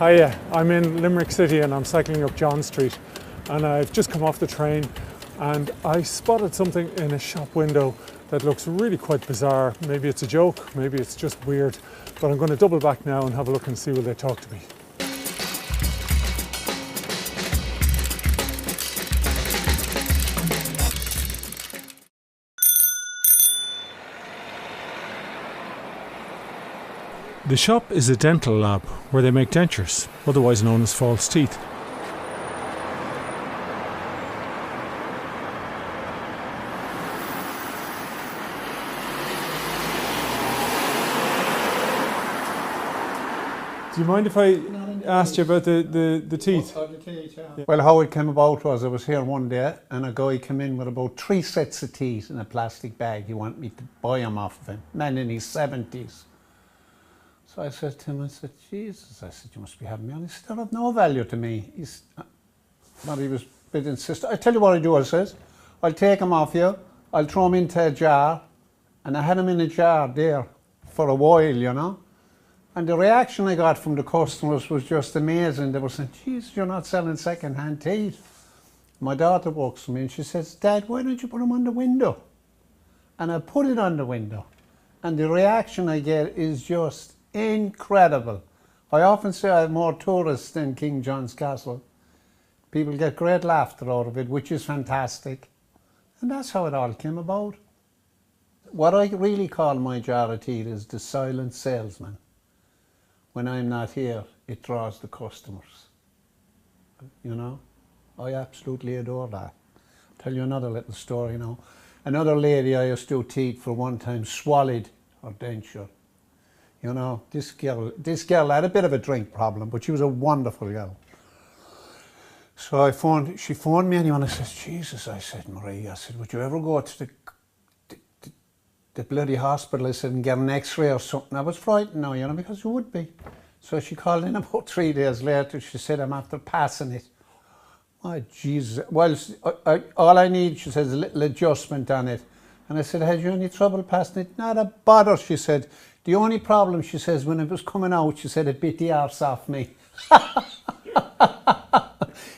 Hiya, I'm in Limerick City and I'm cycling up John Street, and I've just come off the train and I spotted something in a shop window that looks really quite bizarre. Maybe it's a joke, maybe it's just weird, but I'm going to double back now and have a look and see will they talk to me. The shop is a dental lab where they make dentures, otherwise known as false teeth. Do you mind if I asked you about the teeth? Yeah. Well, how it came about was I was here one day and a guy came in with about 3 sets of teeth in a plastic bag. He wanted me to buy them off of him, man in his 70s. So I said to him, I said, Jesus, I said, you must be having me on. He said, they're of no value to me. But he was a bit insistent. I tell you what I do, I says, I'll take them off you, I'll throw them into a jar, and I had them in a jar there for a while, you know. And the reaction I got from the customers was just amazing. They were saying, Jesus, you're not selling second-hand teeth. My daughter walks to me and she says, Dad, why don't you put them on the window? And I put it on the window. And the reaction I get is just incredible. I often say I have more tourists than King John's Castle. People get great laughter out of it, which is fantastic. And that's how it all came about. What I really call my jar of teeth is the silent salesman. When I'm not here, it draws the customers. You know, I absolutely adore that. I'll tell you another little story now. Another lady I used to do teeth for one time swallowed her denture. You know, this girl had a bit of a drink problem, but she was a wonderful girl. So she phoned me and I said, Jesus, I said, Marie, I said, would you ever go to the bloody hospital, I said, and get an x-ray or something? I was frightened now, you know, because you would be. So she called in about 3 days later, she said, I'm after passing it. Oh, Jesus. Well, all I need, she says, a little adjustment on it. And I said, had you any trouble passing it? Not a bother, she said. The only problem, she says, when it was coming out, she said, it bit the arse off me.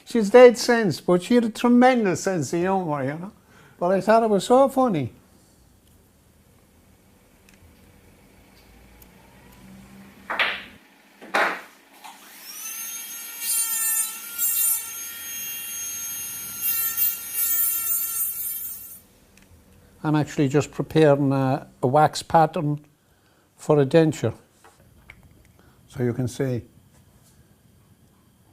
She's dead sense, but she had a tremendous sense of humour, you know. But I thought it was so funny. I'm actually just preparing a wax pattern for a denture. So you can see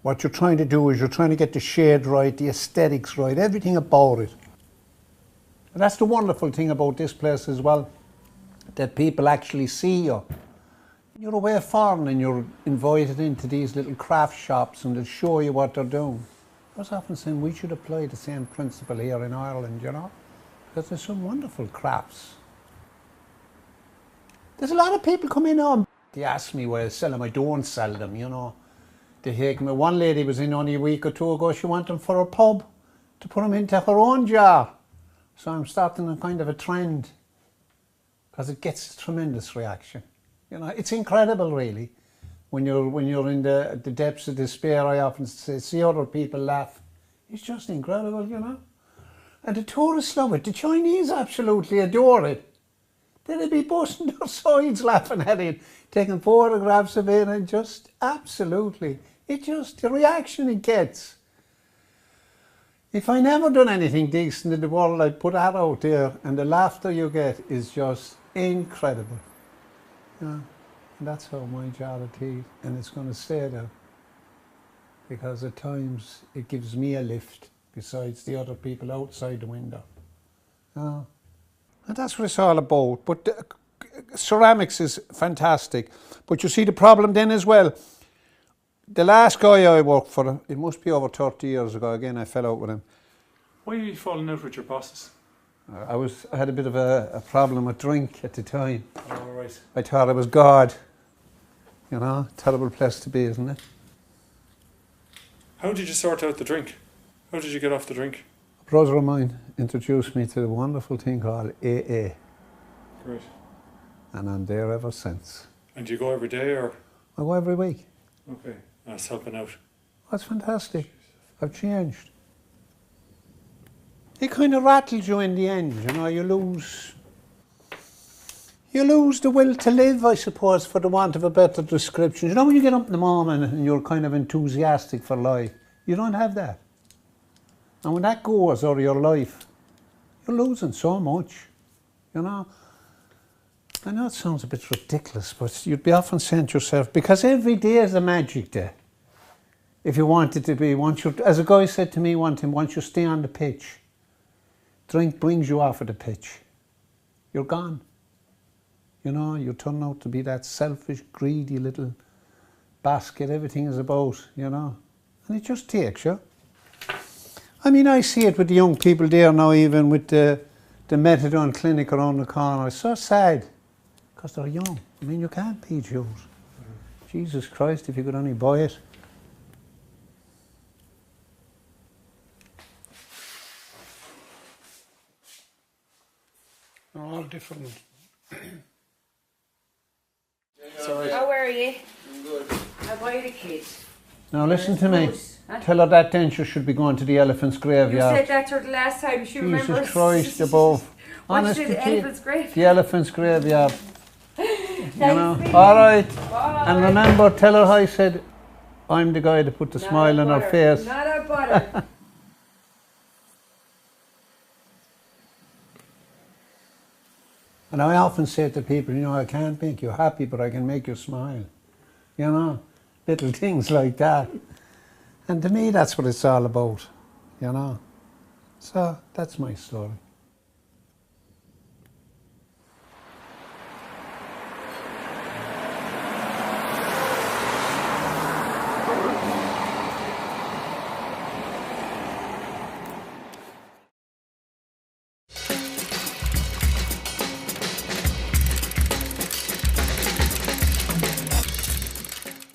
what you're trying to do is you're trying to get the shade right, the aesthetics right, everything about it. And that's the wonderful thing about this place as well, that people actually see you. You're away foreign and you're invited into these little craft shops and they'll show you what they're doing. I was often saying we should apply the same principle here in Ireland, you know, because there's some wonderful crafts. There's a lot of people come in on. They ask me why I sell them. I don't sell them, you know. They take me. One lady was in only a week or two ago. She wanted them for her pub to put them into her own jar. So I'm starting a kind of a trend because it gets a tremendous reaction. You know, it's incredible, really. When you're in the depths of despair, I often say, see other people laugh. It's just incredible, you know. And the tourists love it. The Chinese absolutely adore it. They'd be busting their sides laughing at it, taking photographs of it, and just absolutely, the reaction it gets. If I never done anything decent in the world, I'd put that out there, and the laughter you get is just incredible. Yeah. And that's how my jar of tea, and it's going to stay there, because at times it gives me a lift besides the other people outside the window. Yeah. And that's what it's all about. But ceramics is fantastic. But you see the problem then as well. The last guy I worked for, it must be over 30 years ago, again I fell out with him. Why are you falling out with your bosses? I had a bit of a problem with drink at the time. Oh, right. I thought I was God. You know, terrible place to be, isn't it? How did you sort out the drink? How did you get off the drink? A brother of mine introduced me to the wonderful thing called AA. Great. And I'm there ever since. And do you go every day or? I go every week. Okay. That's helping out. That's fantastic. I've changed. It kind of rattles you in the end, you know, you lose the will to live, I suppose, for the want of a better description. You know, when you get up in the morning and you're kind of enthusiastic for life, you don't have that. And when that goes out of your life, you're losing so much, you know. I know it sounds a bit ridiculous, but you'd be often saying to yourself, because every day is a magic day. If you want it to be, as a guy said to me one time, once you stay on the pitch, drink brings you off of the pitch. You're gone. You know, you turn out to be that selfish, greedy little basket everything is about, you know. And it just takes you. I mean, I see it with the young people there now, even with the methadone clinic around the corner. It's so sad, because they're young. I mean, you can't be Jews. Jesus Christ, if you could only buy it. They're all different. Sorry. How are you? I'm good. How are the kids? Now listen to me. Huh? Tell her that denture should be going to the elephant's graveyard. You said that to her the last time. She remembers. Jesus Christ above. Honestly, the elephant's grave. The elephant's graveyard. Thanks, you know. All right. Bye. And remember, tell her I said I'm the guy that put the smile on her face. Not a butter. And I often say to people, you know, I can't make you happy, but I can make you smile. You know, little things like that. And to me, that's what it's all about, you know. So that's my story.